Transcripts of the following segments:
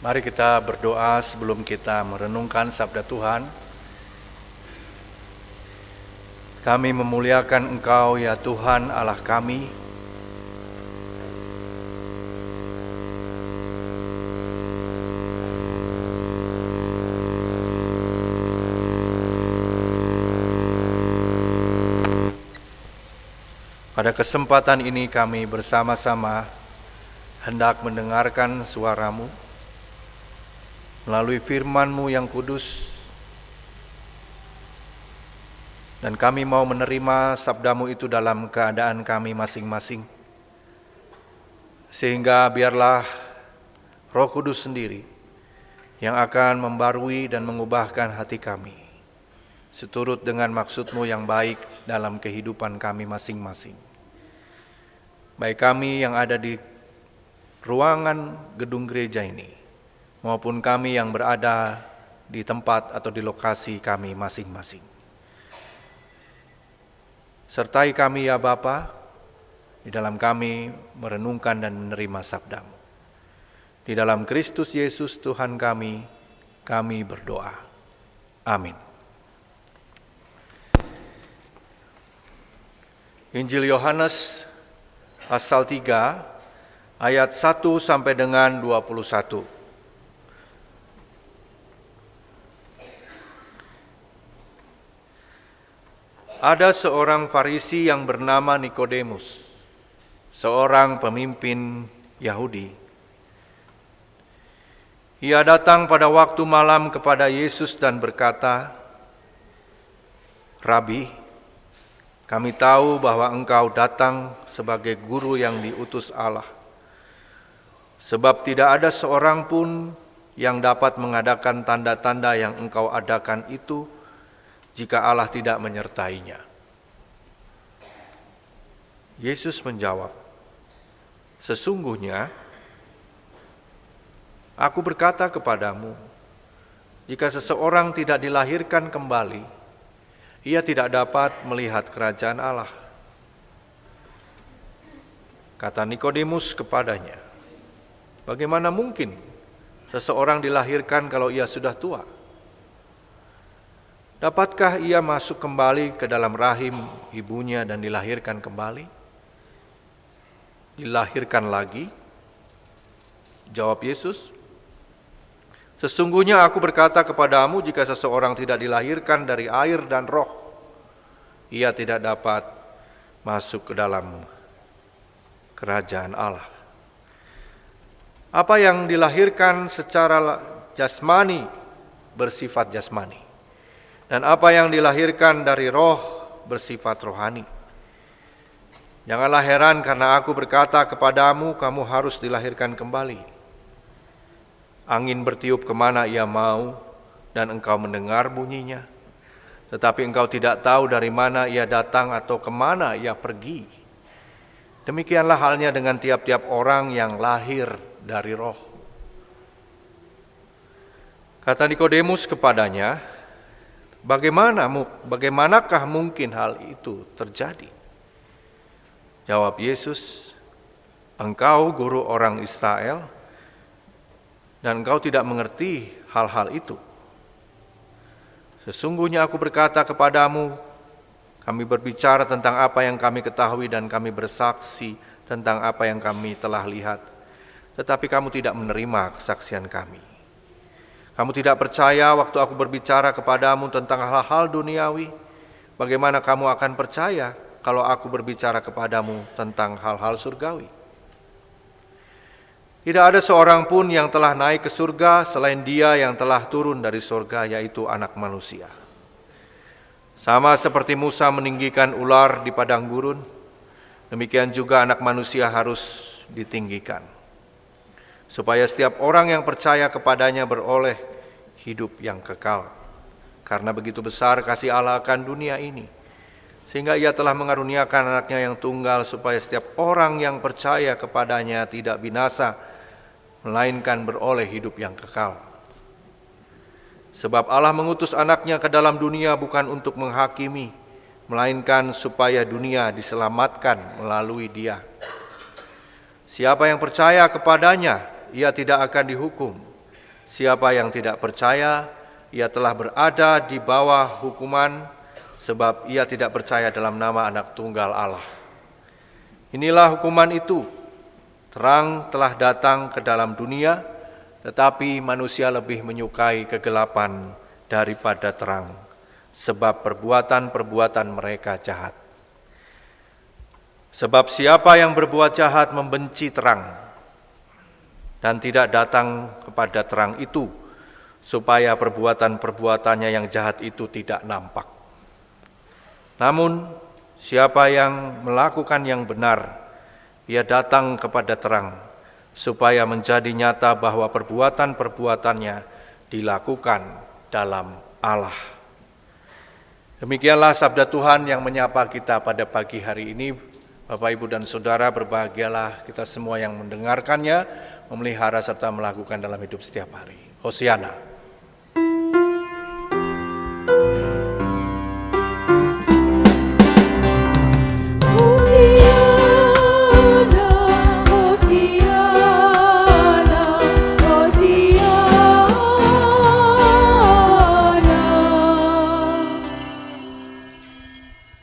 Mari kita berdoa sebelum kita merenungkan sabda Tuhan. Kami memuliakan Engkau ya Tuhan Allah kami. Pada kesempatan ini kami bersama-sama hendak mendengarkan suara-Mu melalui firman-Mu yang kudus, dan kami mau menerima sabda-Mu itu dalam keadaan kami masing-masing, sehingga biarlah Roh Kudus sendiri yang akan membarui dan mengubahkan hati kami, seturut dengan maksud-Mu yang baik dalam kehidupan kami masing-masing. Baik kami yang ada di ruangan gedung gereja ini, maupun kami yang berada di tempat atau di lokasi kami masing-masing. Sertai kami ya Bapa, di dalam kami merenungkan dan menerima sabda-Mu. Di dalam Kristus Yesus Tuhan kami berdoa. Amin. Injil Yohanes pasal 3 ayat 1 sampai dengan 21. Ada seorang Farisi yang bernama Nikodemus, seorang pemimpin Yahudi. Ia datang pada waktu malam kepada Yesus dan berkata, "Rabi, kami tahu bahwa Engkau datang sebagai guru yang diutus Allah. Sebab tidak ada seorang pun yang dapat mengadakan tanda-tanda yang Engkau adakan itu jika Allah tidak menyertainya." Yesus menjawab, "Sesungguhnya Aku berkata kepadamu, jika seseorang tidak dilahirkan kembali, ia tidak dapat melihat kerajaan Allah." Kata Nikodemus kepadanya, "Bagaimana mungkin seseorang dilahirkan kalau ia sudah tua? Dapatkah ia masuk kembali ke dalam rahim ibunya dan dilahirkan kembali? Dilahirkan lagi?" Jawab Yesus, "Sesungguhnya aku berkata kepadamu, jika seseorang tidak dilahirkan dari air dan roh, ia tidak dapat masuk ke dalam kerajaan Allah. Apa yang dilahirkan secara jasmani bersifat jasmani, dan apa yang dilahirkan dari roh bersifat rohani. Janganlah heran karena aku berkata kepadamu, kamu harus dilahirkan kembali. Angin bertiup kemana ia mau, dan engkau mendengar bunyinya, tetapi engkau tidak tahu dari mana ia datang atau kemana ia pergi. Demikianlah halnya dengan tiap-tiap orang yang lahir dari roh." Kata Nikodemus kepadanya, Bagaimanakah mungkin hal itu terjadi?" Jawab Yesus, "Engkau guru orang Israel, dan engkau tidak mengerti hal-hal itu. Sesungguhnya aku berkata kepadamu, kami berbicara tentang apa yang kami ketahui dan kami bersaksi tentang apa yang kami telah lihat, tetapi kamu tidak menerima kesaksian kami. Kamu tidak percaya waktu aku berbicara kepadamu tentang hal-hal duniawi. Bagaimana kamu akan percaya kalau aku berbicara kepadamu tentang hal-hal surgawi? Tidak ada seorang pun yang telah naik ke surga selain Dia yang telah turun dari surga, yaitu Anak Manusia. Sama seperti Musa meninggikan ular di padang gurun, demikian juga Anak Manusia harus ditinggikan, supaya setiap orang yang percaya kepadanya beroleh hidup yang kekal. Karena begitu besar kasih Allah akan dunia ini, sehingga Ia telah mengaruniakan Anaknya yang tunggal, supaya setiap orang yang percaya kepadanya tidak binasa, melainkan beroleh hidup yang kekal. Sebab Allah mengutus Anaknya ke dalam dunia bukan untuk menghakimi, melainkan supaya dunia diselamatkan melalui Dia. Siapa yang percaya kepadanya, ia tidak akan dihukum, Siapa yang tidak percaya, ia telah berada di bawah hukuman, sebab ia tidak percaya dalam nama Anak Tunggal Allah. Inilah hukuman itu, terang telah datang ke dalam dunia, tetapi manusia lebih menyukai kegelapan daripada terang, sebab perbuatan-perbuatan mereka jahat. Sebab siapa yang berbuat jahat membenci terang, dan tidak datang kepada terang itu, supaya perbuatan-perbuatannya yang jahat itu tidak nampak. Namun, siapa yang melakukan yang benar, ia datang kepada terang, supaya menjadi nyata bahwa perbuatan-perbuatannya dilakukan dalam Allah. Demikianlah sabda Tuhan yang menyapa kita pada pagi hari ini. Bapak, Ibu, dan Saudara, berbahagialah kita semua yang mendengarkannya, memelihara serta melakukan dalam hidup setiap hari. Hosiana.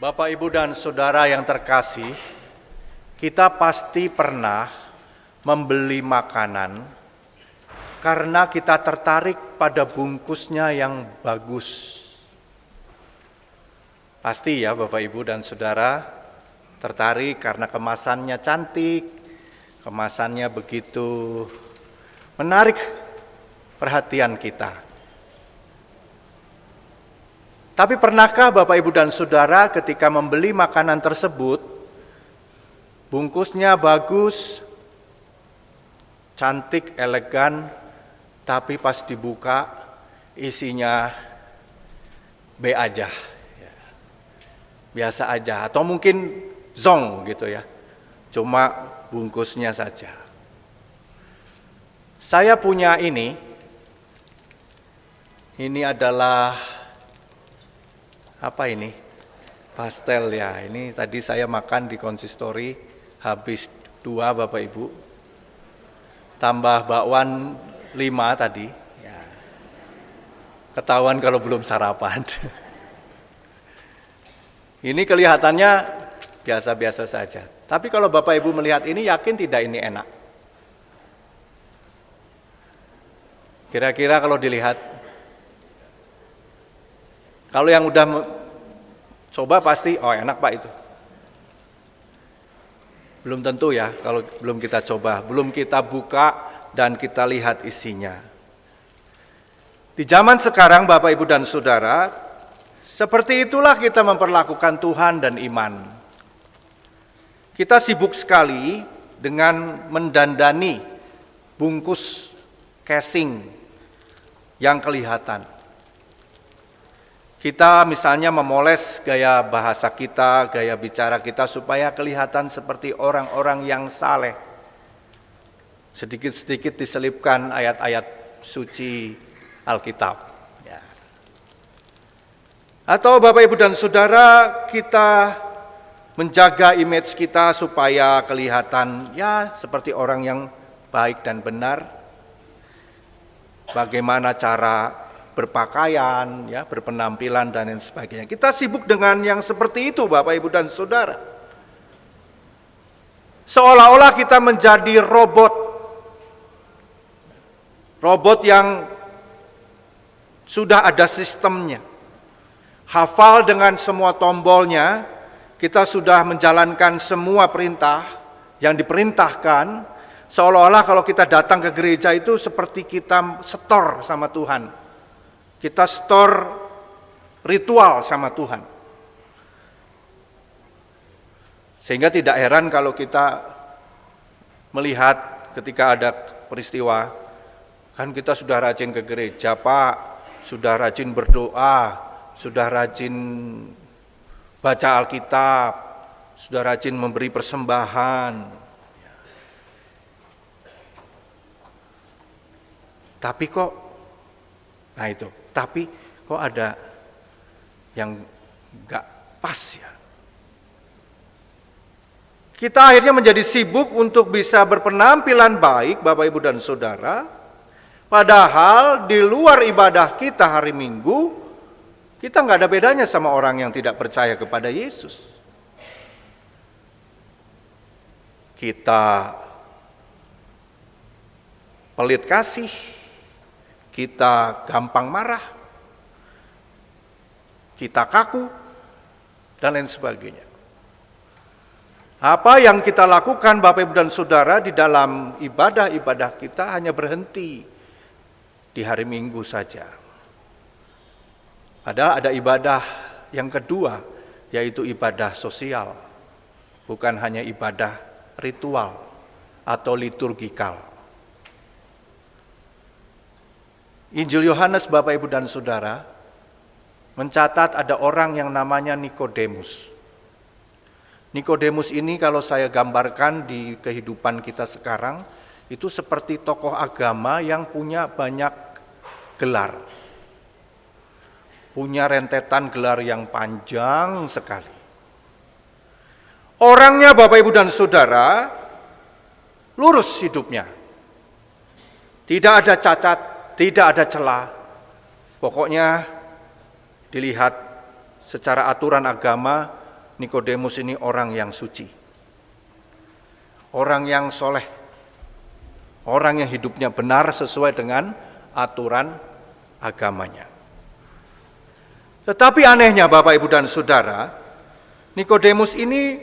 Bapak, Ibu, dan Saudara yang terkasih, kita pasti pernah membeli makanan karena kita tertarik pada bungkusnya yang bagus. Pasti ya Bapak, Ibu, dan Saudara tertarik karena kemasannya cantik, kemasannya begitu menarik perhatian kita. Tapi pernahkah Bapak, Ibu, dan Saudara ketika membeli makanan tersebut, bungkusnya bagus, cantik, elegan, tapi pas dibuka isinya B aja, biasa aja, atau mungkin zong gitu ya, cuma bungkusnya saja. Saya punya ini adalah apa ini? Pastel ya. Ini tadi saya makan di konsistori, habis 2 Bapak Ibu. Tambah bakwan 5 tadi. Ya. Ketahuan kalau belum sarapan. Ini kelihatannya biasa-biasa saja. Tapi kalau Bapak Ibu melihat ini, yakin tidak ini enak? Kira-kira kalau dilihat, kalau yang udah coba pasti, oh enak Pak itu. Belum tentu ya, kalau belum kita coba, belum kita buka dan kita lihat isinya. Di zaman sekarang Bapak, Ibu, dan Saudara, seperti itulah kita memperlakukan Tuhan dan iman. Kita sibuk sekali dengan mendandani bungkus casing yang kelihatan. Kita misalnya memoles gaya bahasa kita, gaya bicara kita supaya kelihatan seperti orang-orang yang saleh. Sedikit-sedikit diselipkan ayat-ayat suci Alkitab. Ya. Atau Bapak, Ibu, dan Saudara, kita menjaga image kita supaya kelihatan ya seperti orang yang baik dan benar. Bagaimana cara berpakaian, ya, berpenampilan dan lain sebagainya. Kita sibuk dengan yang seperti itu Bapak, Ibu, dan Saudara. Seolah-olah kita menjadi robot. Robot yang sudah ada sistemnya. Hafal dengan semua tombolnya, kita sudah menjalankan semua perintah yang diperintahkan, seolah-olah kalau kita datang ke gereja itu seperti kita setor sama Tuhan. Kita store ritual sama Tuhan. Sehingga tidak heran kalau kita melihat ketika ada peristiwa, kan kita sudah rajin ke gereja Pak, sudah rajin berdoa, sudah rajin baca Alkitab, sudah rajin memberi persembahan. Tapi kok, nah itu, tapi kok ada yang gak pas ya. Kita akhirnya menjadi sibuk untuk bisa berpenampilan baik, Bapak, Ibu, dan Saudara, Padahal di luar ibadah kita hari Minggu, kita nggak ada bedanya sama orang yang tidak percaya kepada Yesus. Kita pelit kasih, kita gampang marah, kita kaku, dan lain sebagainya. Apa yang kita lakukan Bapak Ibu dan Saudara di dalam ibadah-ibadah kita hanya berhenti di hari Minggu saja. Padahal ada ibadah yang kedua, yaitu ibadah sosial, bukan hanya ibadah ritual atau liturgikal. Injil Yohanes Bapak Ibu dan Saudara mencatat ada orang yang namanya Nikodemus. Nikodemus ini kalau saya gambarkan di kehidupan kita sekarang, itu seperti tokoh agama yang punya banyak gelar. Punya rentetan gelar yang panjang sekali. Orangnya Bapak Ibu dan Saudara, lurus hidupnya. Tidak ada cacat, tidak ada celah. Pokoknya dilihat secara aturan agama, Nikodemus ini orang yang suci, orang yang soleh, orang yang hidupnya benar sesuai dengan aturan agamanya. Tetapi anehnya Bapak Ibu dan Saudara, Nikodemus ini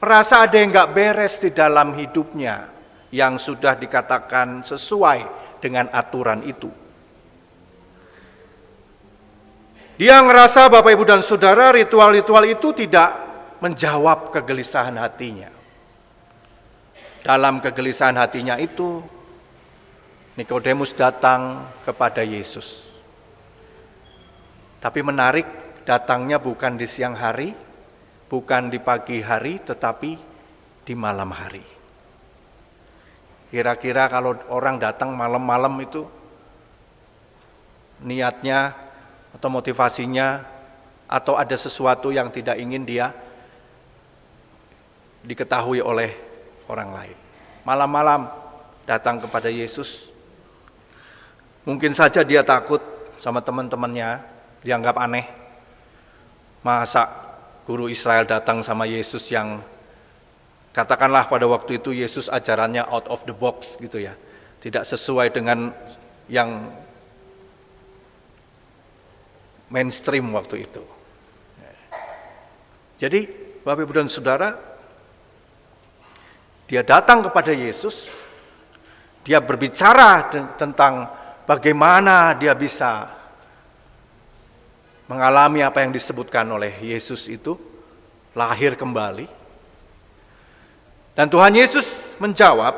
merasa ada yang gak beres di dalam hidupnya yang sudah dikatakan sesuai dengan aturan itu. Dia ngerasa Bapak Ibu dan Saudara ritual-ritual itu tidak menjawab kegelisahan hatinya. Dalam kegelisahan hatinya itu, Nikodemus datang kepada Yesus. Tapi menarik, datangnya bukan di siang hari, bukan di pagi hari, tetapi di malam hari. Kira-kira kalau orang datang malam-malam itu, niatnya atau motivasinya, atau ada sesuatu yang tidak ingin dia diketahui oleh orang lain. Malam-malam datang kepada Yesus. Mungkin saja dia takut sama teman-temannya, dianggap aneh. Masa guru Israel datang sama Yesus yang katakanlah pada waktu itu Yesus ajarannya out of the box gitu ya. Tidak sesuai dengan yang mainstream waktu itu. Jadi Bapak Ibu dan Saudara, dia datang kepada Yesus, dia berbicara tentang bagaimana dia bisa mengalami apa yang disebutkan oleh Yesus itu, lahir kembali. Dan Tuhan Yesus menjawab,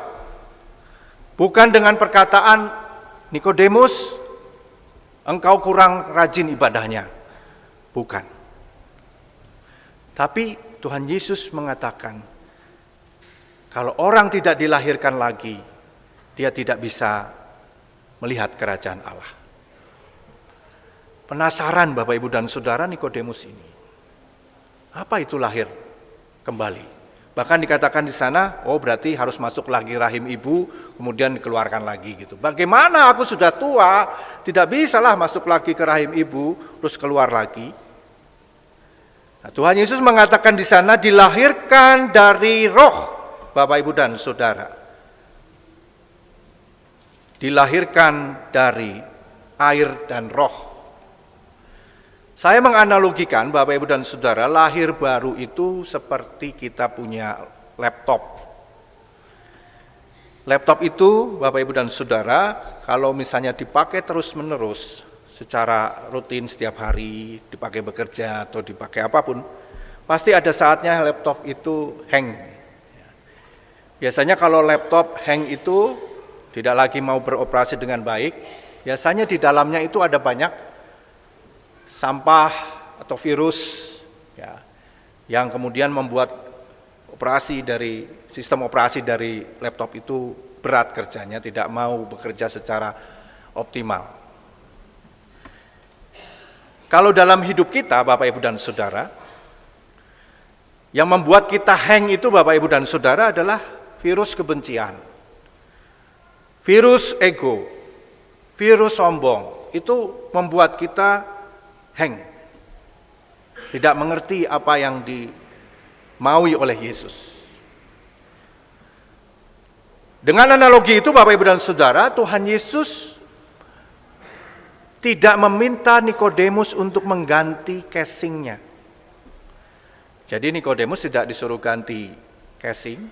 bukan dengan perkataan, Nikodemus, engkau kurang rajin ibadahnya. Bukan. Tapi Tuhan Yesus mengatakan, kalau orang tidak dilahirkan lagi, dia tidak bisa melihat kerajaan Allah. Penasaran Bapak Ibu dan Saudara Nikodemus ini. Apa itu lahir kembali? Bahkan dikatakan di sana, oh berarti harus masuk lagi rahim ibu, kemudian dikeluarkan lagi gitu. Bagaimana aku sudah tua, tidak bisalah masuk lagi ke rahim ibu, terus keluar lagi. Nah, Tuhan Yesus mengatakan di sana dilahirkan dari roh. Bapak Ibu dan Saudara, dilahirkan dari air dan roh. Saya menganalogikan Bapak Ibu dan Saudara, lahir baru itu seperti kita punya laptop. Laptop itu Bapak Ibu dan Saudara, kalau misalnya dipakai terus-menerus secara rutin setiap hari, dipakai bekerja atau dipakai apapun, pasti ada saatnya laptop itu hang. Biasanya kalau laptop hang itu tidak lagi mau beroperasi dengan baik, biasanya di dalamnya itu ada banyak sampah atau virus ya, yang kemudian membuat sistem operasi dari laptop itu berat kerjanya, tidak mau bekerja secara optimal. Kalau dalam hidup kita Bapak Ibu dan Saudara, yang membuat kita hang itu Bapak Ibu dan Saudara adalah virus kebencian, virus ego, virus sombong itu membuat kita tidak mengerti apa yang dimaui oleh Yesus. Dengan analogi itu Bapak Ibu dan Saudara, Tuhan Yesus tidak meminta Nikodemus untuk mengganti casingnya. Jadi Nikodemus tidak disuruh ganti casing.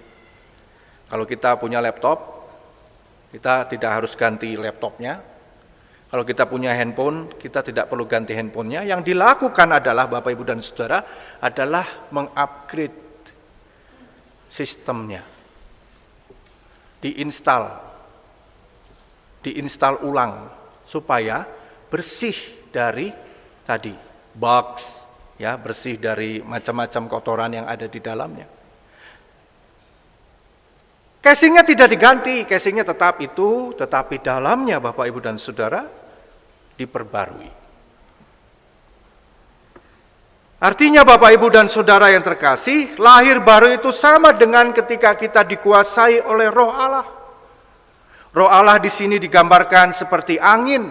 Kalau kita punya laptop, kita tidak harus ganti laptopnya. Kalau kita punya handphone, kita tidak perlu ganti handphonenya. Yang dilakukan adalah Bapak Ibu dan Saudara adalah mengupgrade sistemnya. Diinstal ulang supaya bersih dari tadi bugs, ya, bersih dari macam-macam kotoran yang ada di dalamnya. Casingnya tidak diganti, casingnya tetap itu, tetapi dalamnya Bapak Ibu dan Saudara diperbarui. Artinya Bapak Ibu dan Saudara yang terkasih, lahir baru itu sama dengan ketika kita dikuasai oleh Roh Allah. Roh Allah di sini digambarkan seperti angin.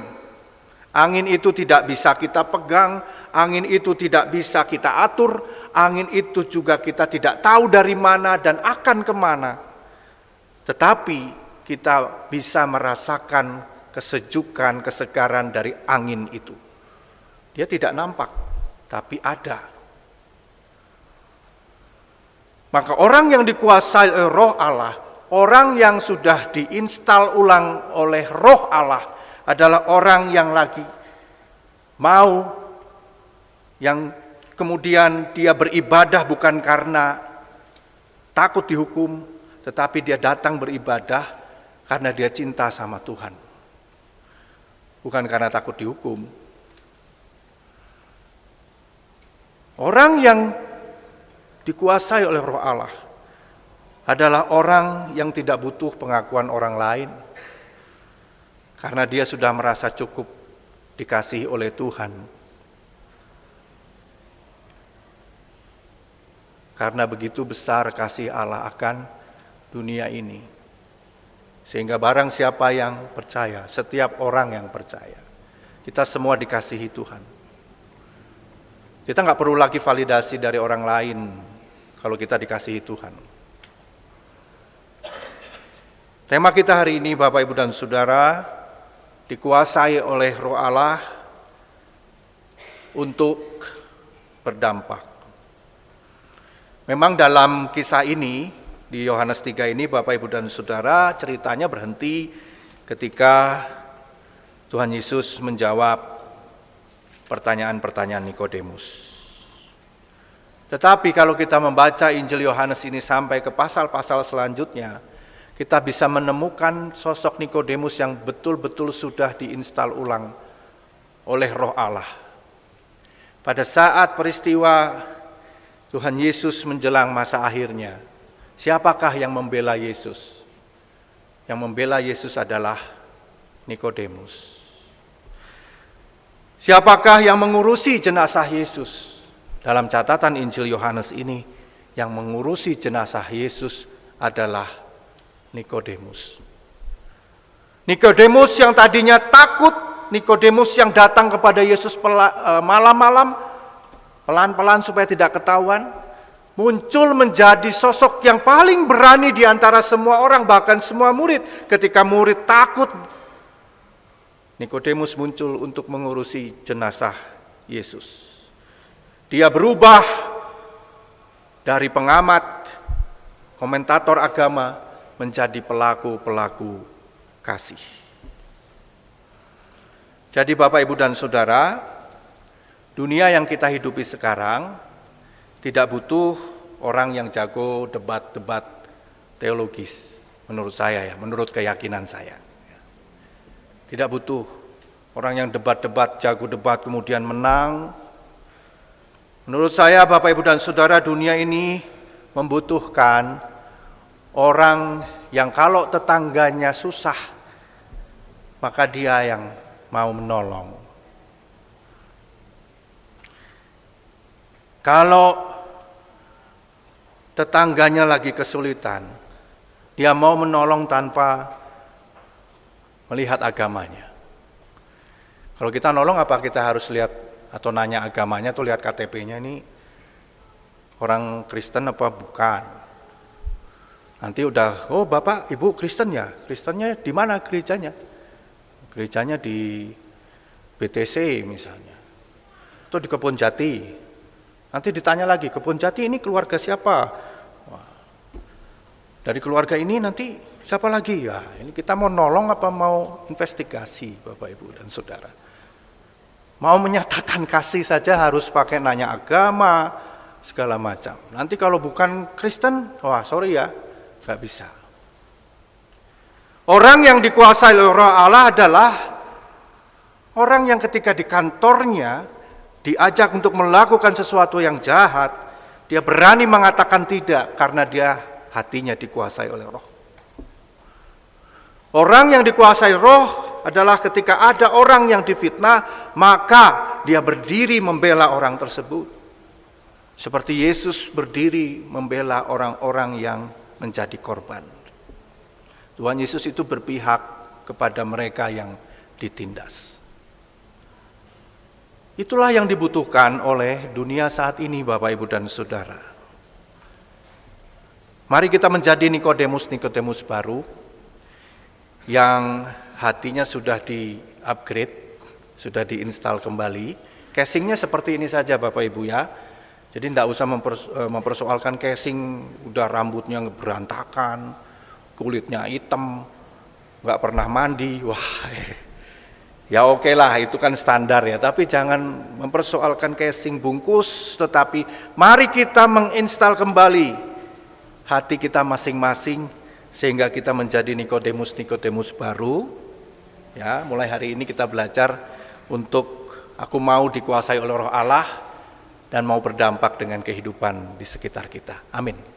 Angin itu tidak bisa kita pegang, angin itu tidak bisa kita atur, angin itu juga kita tidak tahu dari mana dan akan kemana. Tetapi kita bisa merasakan kesejukan, kesegaran dari angin itu. Dia tidak nampak, tapi ada. Maka orang yang dikuasai oleh Roh Allah, orang yang sudah diinstal ulang oleh Roh Allah adalah orang yang lagi mau, yang kemudian dia beribadah bukan karena takut dihukum, tetapi dia datang beribadah karena dia cinta sama Tuhan. Bukan karena takut dihukum. Orang yang dikuasai oleh Roh Allah adalah orang yang tidak butuh pengakuan orang lain. Karena dia sudah merasa cukup dikasihi oleh Tuhan. Karena begitu besar kasih Allah akan dunia ini. Sehingga barang siapa yang percaya, setiap orang yang percaya, kita semua dikasihi Tuhan. Kita nggak perlu lagi validasi dari orang lain kalau kita dikasihi Tuhan. Tema kita hari ini Bapak Ibu dan Saudara, dikuasai oleh Roh Allah untuk berdampak. Memang dalam kisah ini, di Yohanes 3 ini Bapak Ibu dan Saudara, ceritanya berhenti ketika Tuhan Yesus menjawab pertanyaan-pertanyaan Nikodemus. Tetapi kalau kita membaca Injil Yohanes ini sampai ke pasal-pasal selanjutnya, kita bisa menemukan sosok Nikodemus yang betul-betul sudah diinstal ulang oleh Roh Allah. Pada saat peristiwa Tuhan Yesus menjelang masa akhirnya, siapakah yang membela Yesus? Yang membela Yesus adalah Nikodemus. Siapakah yang mengurusi jenazah Yesus? Dalam catatan Injil Yohanes ini, yang mengurusi jenazah Yesus adalah Nikodemus. Nikodemus yang tadinya takut, Nikodemus yang datang kepada Yesus malam-malam, pelan-pelan supaya tidak ketahuan, muncul menjadi sosok yang paling berani di antara semua orang, bahkan semua murid. Ketika murid takut, Nikodemus muncul untuk mengurusi jenazah Yesus. Dia berubah dari pengamat, komentator agama, menjadi pelaku-pelaku kasih. Jadi Bapak, Ibu, dan Saudara, dunia yang kita hidupi sekarang tidak butuh orang yang jago debat-debat teologis, menurut saya ya, menurut keyakinan saya. Tidak butuh orang yang debat-debat, jago debat kemudian menang. Menurut saya Bapak, Ibu, dan Saudara, dunia ini membutuhkan orang yang kalau tetangganya susah, maka dia yang mau menolong. Kalau tetangganya lagi kesulitan, dia mau menolong tanpa melihat agamanya. Kalau kita nolong apa kita harus lihat atau nanya agamanya atau lihat KTP-nya ini orang Kristen apa bukan? Nanti udah, oh Bapak Ibu Kristen ya? Kristennya di mana gerejanya? Gerejanya di BTC misalnya. Atau di Kebon Jati. Nanti ditanya lagi, Kebon Jati ini keluarga siapa? Wah, dari keluarga ini nanti siapa lagi? Ya, ini kita mau nolong apa mau investigasi Bapak Ibu dan Saudara? Mau menyatakan kasih saja harus pakai nanya agama, segala macam. Nanti kalau bukan Kristen, wah sorry ya, nggak bisa. Orang yang dikuasai oleh Roh Allah adalah orang yang ketika di kantornya diajak untuk melakukan sesuatu yang jahat, dia berani mengatakan tidak karena dia hatinya dikuasai oleh Roh. Orang yang dikuasai Roh adalah ketika ada orang yang difitnah, maka dia berdiri membela orang tersebut. Seperti Yesus berdiri membela orang-orang yang menjadi korban. Tuhan Yesus itu berpihak kepada mereka yang ditindas. Itulah yang dibutuhkan oleh dunia saat ini, Bapak, Ibu, dan Saudara. Mari kita menjadi Nikodemus baru yang hatinya sudah di-upgrade, sudah diinstal kembali. Casingnya seperti ini saja Bapak Ibu ya. Jadi tidak usah mempersoalkan casing, udah rambutnya berantakan, kulitnya hitam, nggak pernah mandi. Wah, ya oke lah, itu kan standar ya. Tapi jangan mempersoalkan casing bungkus, tetapi mari kita menginstal kembali hati kita masing-masing sehingga kita menjadi Nikodemus baru. Ya, mulai hari ini kita belajar untuk aku mau dikuasai oleh Roh Allah dan mau berdampak dengan kehidupan di sekitar kita. Amin.